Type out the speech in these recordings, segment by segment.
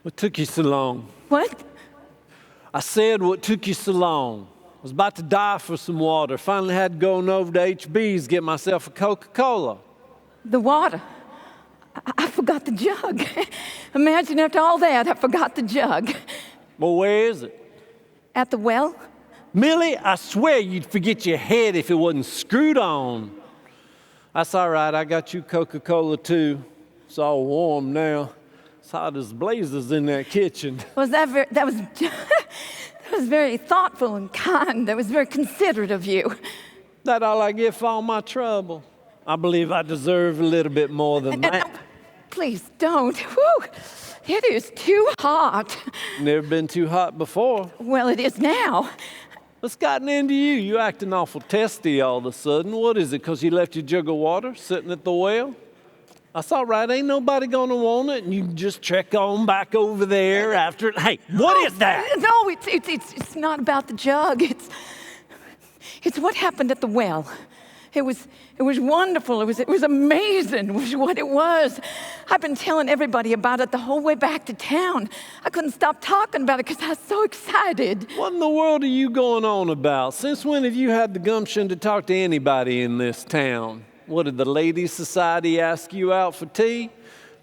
What took you so long? What? I said, what took you so long? I was about to die for some water. Finally had to go on over to HB's, get myself a Coca-Cola. The water. I forgot the jug. Imagine after all that, I forgot the jug. Well, where is it? At the well? Millie, I swear you'd forget your head if it wasn't screwed on. That's all right, I got you Coca-Cola too. It's all warm now. It's hot as blazes in that kitchen. That was very thoughtful and kind. That was very considerate of you. That all I get for all my trouble? I believe I deserve a little bit more than that. Please don't. Whew. It is too hot. Never been too hot before. Well, it is now. What's gotten into you? You acting awful testy all of a sudden. What is it, because you left your jug of water sitting at the well? That's all right. Ain't nobody going to want it, and you can just trek on back over there after it. Hey, what is that? No, it's not about the jug. It's what happened at the well. It was wonderful. It was amazing. It was what it was. I've been telling everybody about it the whole way back to town. I couldn't stop talking about it because I was so excited. What in the world are you going on about? Since when have you had the gumption to talk to anybody in this town? What, did the Ladies' Society ask you out for tea?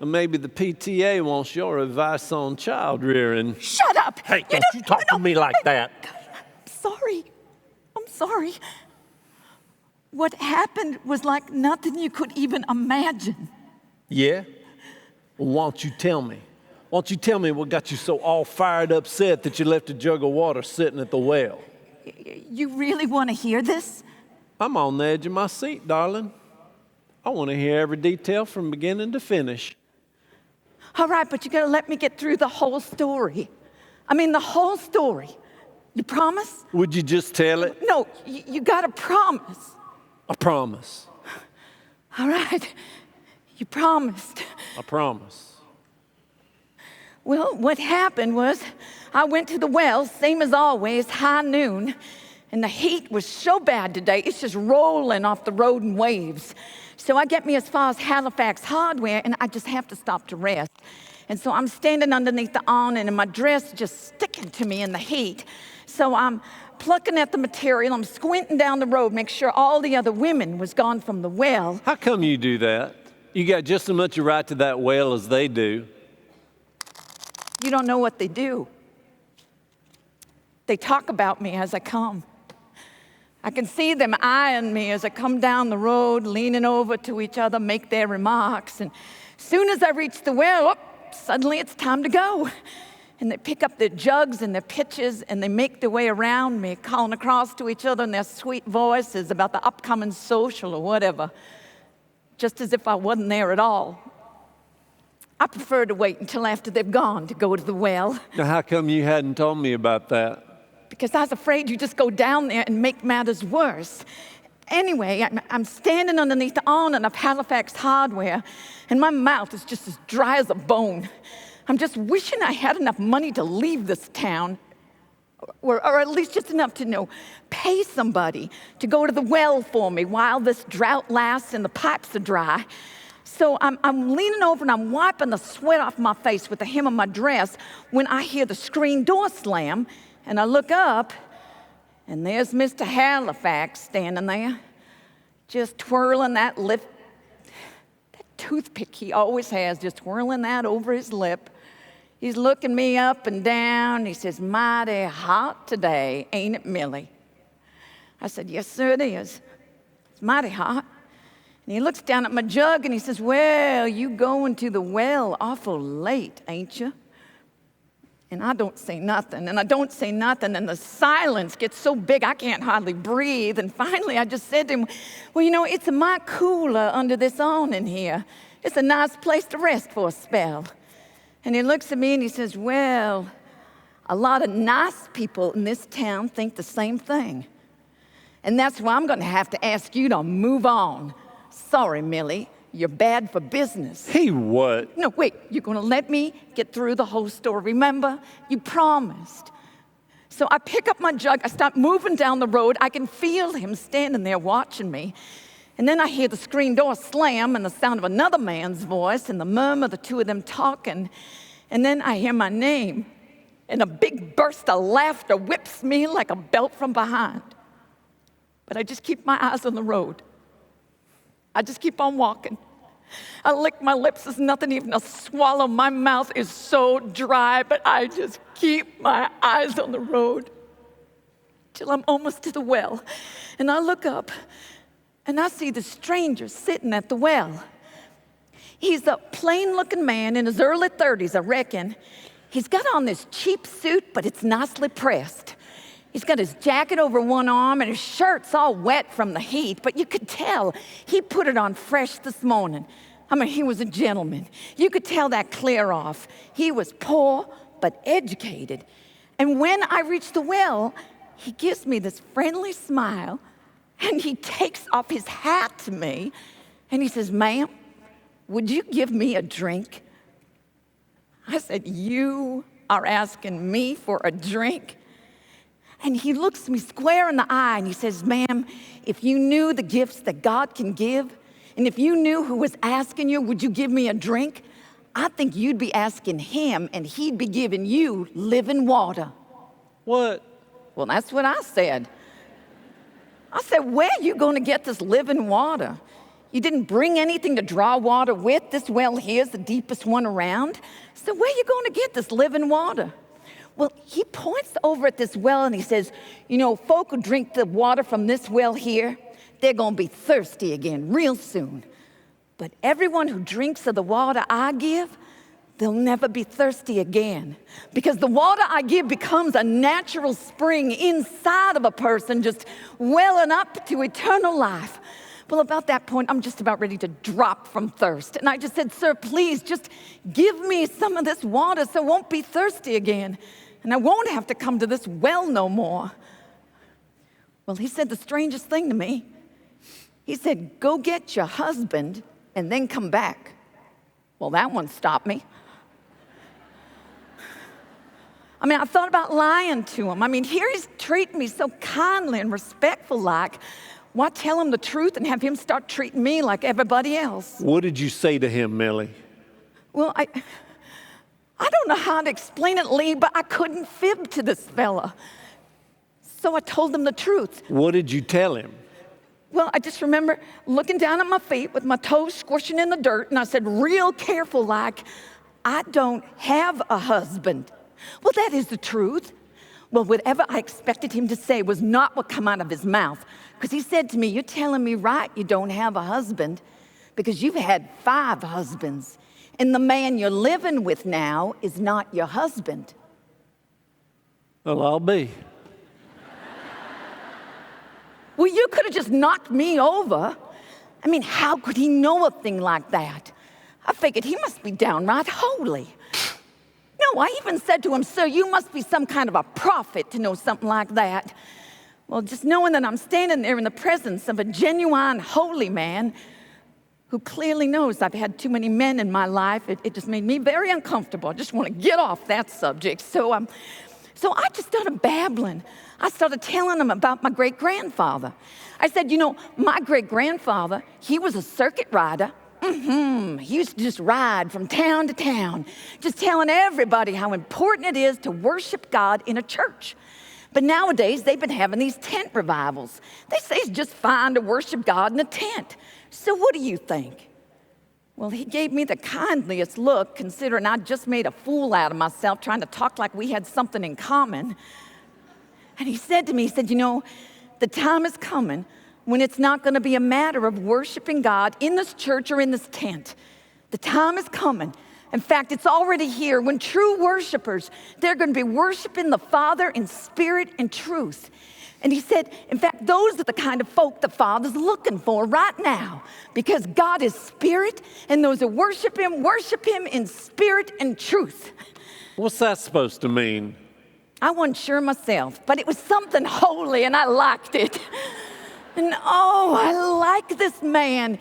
Or maybe the PTA wants your advice on child rearing? Shut up! Hey, don't you talk to me like that. I'm sorry. What happened was like nothing you could even imagine. Yeah? Well, why don't you tell me? Why don't you tell me what got you so all fired upset that you left a jug of water sitting at the well? You really want to hear this? I'm on the edge of my seat, darling. I want to hear every detail from beginning to finish. All right, but you got to let me get through the whole story. I mean, the whole story. You promise? Would you just tell it? No, you got to promise. I promise. All right, you promised. I promise. Well, what happened was I went to the well, same as always, high noon, and the heat was so bad today, it's just rolling off the road in waves. So I get me as far as Halifax Hardware, and I just have to stop to rest. And so I'm standing underneath the awning, and my dress just sticking to me in the heat. So I'm plucking at the material, I'm squinting down the road, make sure all the other women was gone from the well. How come you do that? You got just as much a right to that well as they do. You don't know what they do. They talk about me as I come. I can see them eyeing me as I come down the road, leaning over to each other, make their remarks. And as soon as I reach the well, suddenly it's time to go. And they pick up their jugs and their pitchers, and they make their way around me, calling across to each other in their sweet voices about the upcoming social or whatever, just as if I wasn't there at all. I prefer to wait until after they've gone to go to the well. Now, how come you hadn't told me about that? Because I was afraid you'd just go down there and make matters worse. Anyway, I'm standing underneath the awning of Halifax Hardware, and my mouth is just as dry as a bone. I'm just wishing I had enough money to leave this town, or at least just enough to, pay somebody to go to the well for me while this drought lasts and the pipes are dry. So I'm leaning over and I'm wiping the sweat off my face with the hem of my dress when I hear the screen door slam, and I look up, and there's Mr. Halifax standing there, just twirling that toothpick he always has, just twirling that over his lip. He's looking me up and down. He says, "Mighty hot today, ain't it, Millie?" I said, "Yes, sir, it is. It's mighty hot." And he looks down at my jug and he says, "Well, you going to the well awful late, ain't you?" And I don't say nothing, and and the silence gets so big I can't hardly breathe. And finally I just said to him, "Well, it's a mite cooler under this awning here. It's a nice place to rest for a spell." And he looks at me and he says, "Well, a lot of nice people in this town think the same thing. And that's why I'm going to have to ask you to move on. Sorry, Millie, you're bad for business." He what? No, wait, you're going to let me get through the whole story. Remember, you promised. So I pick up my jug, I start moving down the road. I can feel him standing there watching me. And then I hear the screen door slam and the sound of another man's voice and the murmur of the two of them talking. And then I hear my name, and a big burst of laughter whips me like a belt from behind. But I just keep my eyes on the road. I just keep on walking. I lick my lips, there's nothing even to swallow. My mouth is so dry, but I just keep my eyes on the road till I'm almost to the well. And I look up, and I see the stranger sitting at the well. He's a plain-looking man in his early 30s, I reckon. He's got on this cheap suit, but it's nicely pressed. He's got his jacket over one arm, and his shirt's all wet from the heat, but you could tell he put it on fresh this morning. I mean, he was a gentleman. You could tell that clear off. He was poor, but educated. And when I reach the well, he gives me this friendly smile, and he takes off his hat to me, and he says, "Ma'am, would you give me a drink?" I said, "You are asking me for a drink?" And he looks me square in the eye and he says, "Ma'am, if you knew the gifts that God can give, and if you knew who was asking you, would you give me a drink? I think you'd be asking him and he'd be giving you living water." What? Well, that's what I said. I said, "Where are you going to get this living water? You didn't bring anything to draw water with. This well here is the deepest one around. So where are you going to get this living water?" Well, he points over at this well and he says, "You know, folk who drink the water from this well here, they're going to be thirsty again real soon. But everyone who drinks of the water I give, they'll never be thirsty again. Because the water I give becomes a natural spring inside of a person, just welling up to eternal life." Well, about that point, I'm just about ready to drop from thirst. And I just said, "Sir, please just give me some of this water so I won't be thirsty again. And I won't have to come to this well no more." Well, he said the strangest thing to me. He said, "Go get your husband and then come back." Well, that one stopped me. I mean, I thought about lying to him. I mean, here he's treating me so kindly and respectful like. Why tell him the truth and have him start treating me like everybody else? What did you say to him, Millie? Well, I don't know how to explain it, Lee, but I couldn't fib to this fella. So I told him the truth. What did you tell him? Well, I just remember looking down at my feet with my toes squishing in the dirt, and I said, real careful like, "I don't have a husband." Well, that is the truth. Well, whatever I expected him to say was not what came out of his mouth. Because he said to me, "You're telling me right you don't have a husband because you've had 5 husbands. And the man you're living with now is not your husband." Well, I'll be. Well, you could have just knocked me over. I mean, how could he know a thing like that? I figured he must be downright holy. No, I even said to him, "Sir, you must be some kind of a prophet to know something like that." Well, just knowing that I'm standing there in the presence of a genuine holy man who clearly knows I've had too many men in my life, it just made me very uncomfortable. I just want to get off that subject. So I just started babbling. I started telling him about my great-grandfather. I said, "You know, my great-grandfather, he was a circuit rider. He used to just ride from town to town, just telling everybody how important it is to worship God in a church. But nowadays, they've been having these tent revivals. They say it's just fine to worship God in a tent. So what do you think?" Well, he gave me the kindliest look, considering I'd just made a fool out of myself trying to talk like we had something in common. And he said to me, he said, "You know, the time is coming when it's not going to be a matter of worshiping God in this church or in this tent. The time is coming. In fact, it's already here when true worshipers, they're going to be worshiping the Father in spirit and truth." And he said, in fact, those are the kind of folk the Father's looking for right now, because God is spirit, and those who worship him in spirit and truth. What's that supposed to mean? I wasn't sure myself, but it was something holy, and I liked it. And oh, I like this man.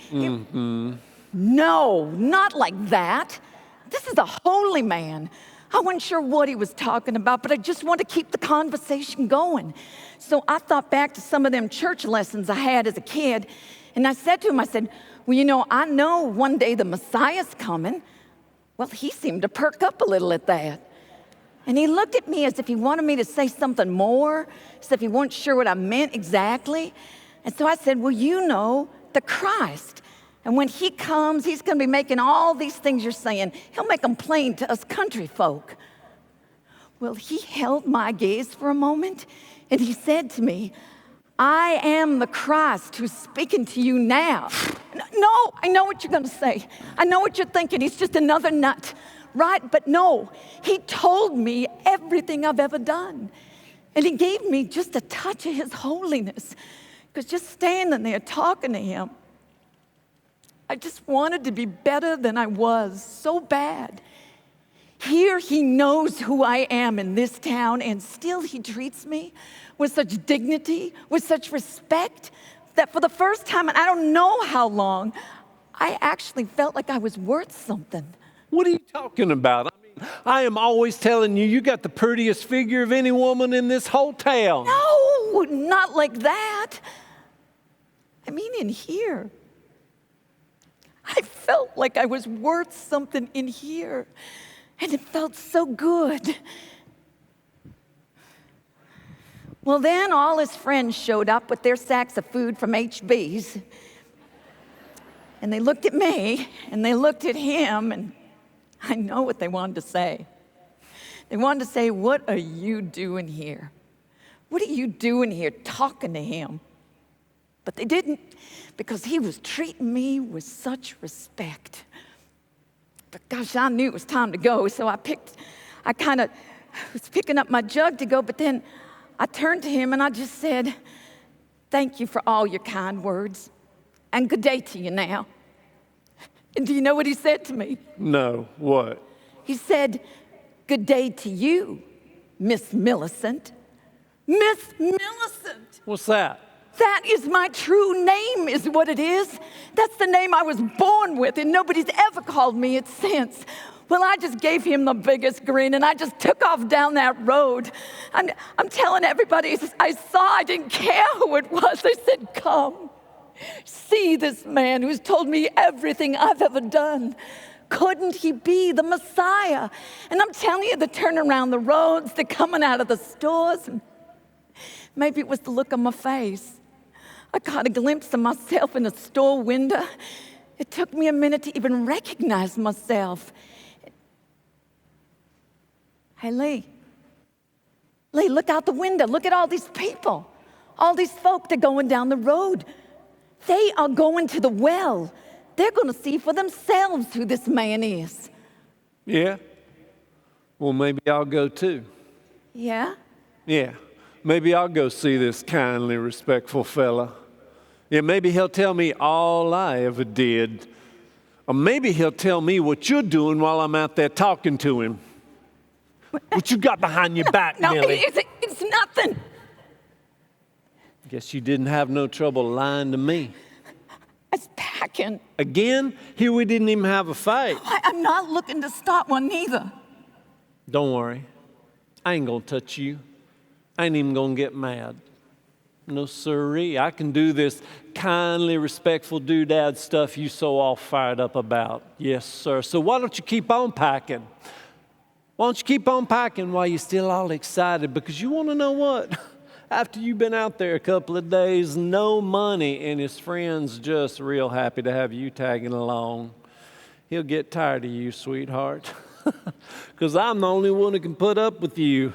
No, not like that. This is a holy man. I wasn't sure what he was talking about, but I just wanted to keep the conversation going. So I thought back to some of them church lessons I had as a kid, and I said to him, I said, "Well, you know, I know one day the Messiah's coming, Well, he seemed to perk up a little at that. And he looked at me as if he wanted me to say something more, as if he wasn't sure what I meant exactly. And so I said, well, you know, the Christ. And when he comes, he's going to be making all these things you're saying. He'll make them plain to us country folk. Well, he held my gaze for a moment, and he said to me, I am the Christ who's speaking to you now. No, I know what you're going to say. I know what you're thinking. He's just another nut, right? But no, he told me everything I've ever done. And he gave me just a touch of his holiness. Because just standing there talking to him, I just wanted to be better than I was, so bad. Here he knows who I am in this town, and still he treats me with such dignity, with such respect, that for the first time, and I don't know how long, I actually felt like I was worth something. What are you talking about? I am always telling you, you got the prettiest figure of any woman in this whole town. No, not like that. I mean, in here. I felt like I was worth something in here, and it felt so good. Well, then all his friends showed up with their sacks of food from HB's, and they looked at me, and they looked at him, and I know what they wanted to say. They wanted to say, what are you doing here? What are you doing here talking to him? But they didn't, because he was treating me with such respect. But gosh, I knew it was time to go, so I was picking up my jug to go, but then I turned to him and I just said, thank you for all your kind words, and good day to you now. And do you know what he said to me? No, what? He said, good day to you, Miss Millicent. Miss Millicent! What's that? That is my true name, is what it is. That's the name I was born with, and nobody's ever called me it since. Well, I just gave him the biggest grin, and I just took off down that road. And I'm telling everybody I didn't care who it was. I said, come, see this man who's told me everything I've ever done. Couldn't he be the Messiah? And I'm telling you, they're turning around the roads, they're coming out of the stores. And maybe it was the look on my face. I caught a glimpse of myself in a store window. It took me a minute to even recognize myself. Hey, Lee, look out the window. Look at all these people. All these folk, they're going down the road. They are going to the well. They're going to see for themselves who this man is. Yeah? Well, maybe I'll go too. Yeah? Yeah. Maybe I'll go see this kindly, respectful fella. Yeah, maybe he'll tell me all I ever did. Or maybe he'll tell me what you're doing while I'm out there talking to him. What you got behind your back, No, Millie? it's nothing. Guess you didn't have no trouble lying to me. I was packing. Again, here we didn't even have a fight. I'm not looking to start one neither. Don't worry. I ain't gonna touch you. I ain't even gonna get mad. No sirree. I can do this kindly, respectful doodad stuff you so all fired up about. Yes, sir. So why don't you keep on packing? Why don't you keep on packing while you're still all excited? Because you want to know what? After you've been out there a couple of days, no money, and his friends just real happy to have you tagging along, he'll get tired of you, sweetheart. Because I'm the only one who can put up with you.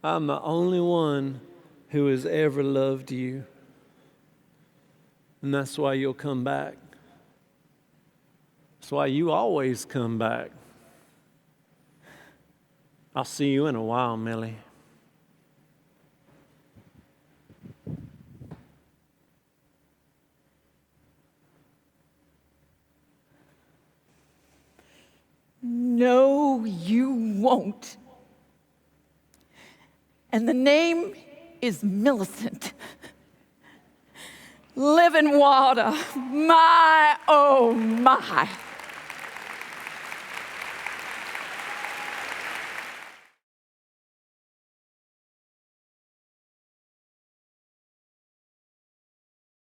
I'm the only one who has ever loved you. And that's why you'll come back. That's why you always come back. I'll see you in a while, Millie. No, you won't. And the name is Millicent. Living water. My, oh my.